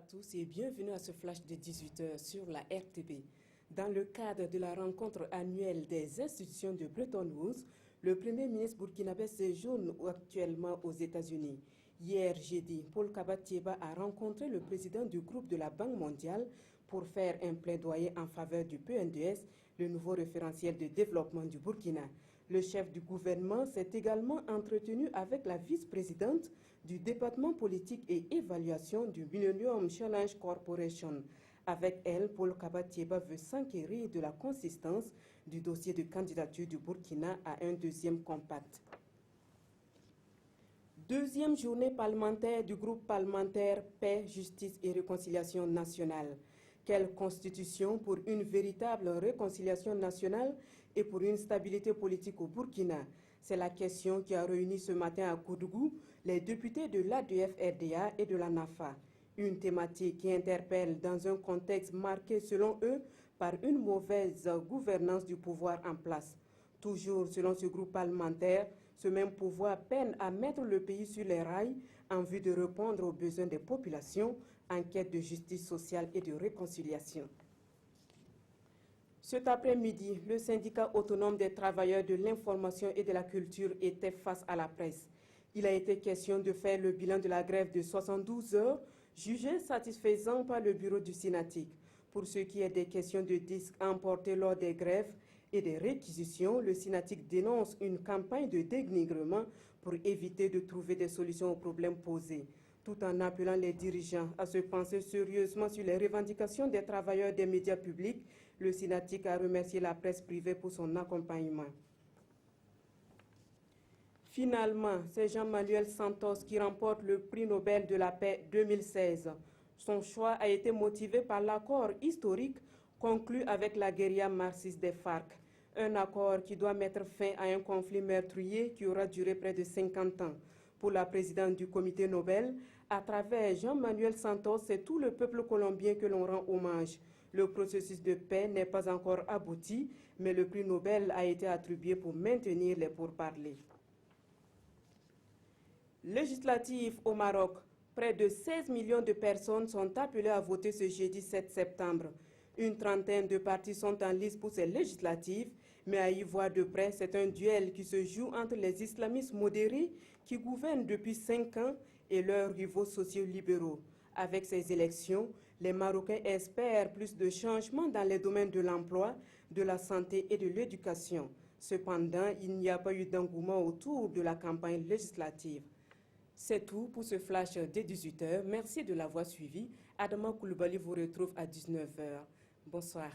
tous et bienvenue à ce flash de 18h sur la RTB. Dans le cadre de la rencontre annuelle des institutions de Bretton Woods, le Premier ministre burkinabé séjourne actuellement aux États-Unis. Hier jeudi, Paul Kabat-Thiéba a rencontré le président du groupe de la Banque mondiale pour faire un plaidoyer en faveur du PNDS, le nouveau référentiel de développement du Burkina. Le chef du gouvernement s'est également entretenu avec la vice-présidente du département politique et évaluation du Millennium Challenge Corporation. Avec elle, Paul Kabat-Thiéba veut s'enquérir de la consistance du dossier de candidature du Burkina à un deuxième compact. Deuxième journée parlementaire du groupe parlementaire Paix, Justice et Réconciliation nationale. Quelle constitution pour une véritable réconciliation nationale et pour une stabilité politique au Burkina? C'est la question qui a réuni ce matin à Koudougou les députés de l'ADF-RDA et de la NAFA. Une thématique qui interpelle dans un contexte marqué selon eux par une mauvaise gouvernance du pouvoir en place. Toujours selon ce groupe parlementaire, ce même pouvoir peine à mettre le pays sur les rails en vue de répondre aux besoins des populations en quête de justice sociale et de réconciliation. Cet après-midi, le syndicat autonome des travailleurs de l'information et de la culture était face à la presse. Il a été question de faire le bilan de la grève de 72 heures, jugée satisfaisant par le bureau du Synatic. Pour ce qui est des questions de disques emportés lors des grèves et des réquisitions, le Synatic dénonce une campagne de dénigrement pour éviter de trouver des solutions aux problèmes posés, tout en appelant les dirigeants à se pencher sérieusement sur les revendications des travailleurs des médias publics. Le Synatic a remercié la presse privée pour son accompagnement. Finalement, c'est Jean-Manuel Santos qui remporte le prix Nobel de la paix 2016. Son choix a été motivé par l'accord historique conclu avec la guérilla marxiste des FARC. Un accord qui doit mettre fin à un conflit meurtrier qui aura duré près de 50 ans. Pour la présidente du comité Nobel, à travers Jean-Manuel Santos, c'est tout le peuple colombien que l'on rend hommage. Le processus de paix n'est pas encore abouti, mais le prix Nobel a été attribué pour maintenir les pourparlers. Législative au Maroc. Près de 16 millions de personnes sont appelées à voter ce jeudi 7 septembre. Une trentaine de partis sont en lice pour ces législatives, mais à y voir de près, c'est un duel qui se joue entre les islamistes modérés qui gouvernent depuis 5 ans et leurs rivaux sociaux-libéraux. Avec ces élections, les Marocains espèrent plus de changements dans les domaines de l'emploi, de la santé et de l'éducation. Cependant, il n'y a pas eu d'engouement autour de la campagne législative. C'est tout pour ce flash dès 18h. Merci de l'avoir suivi. Adama Koulibaly vous retrouve à 19h. Bonsoir.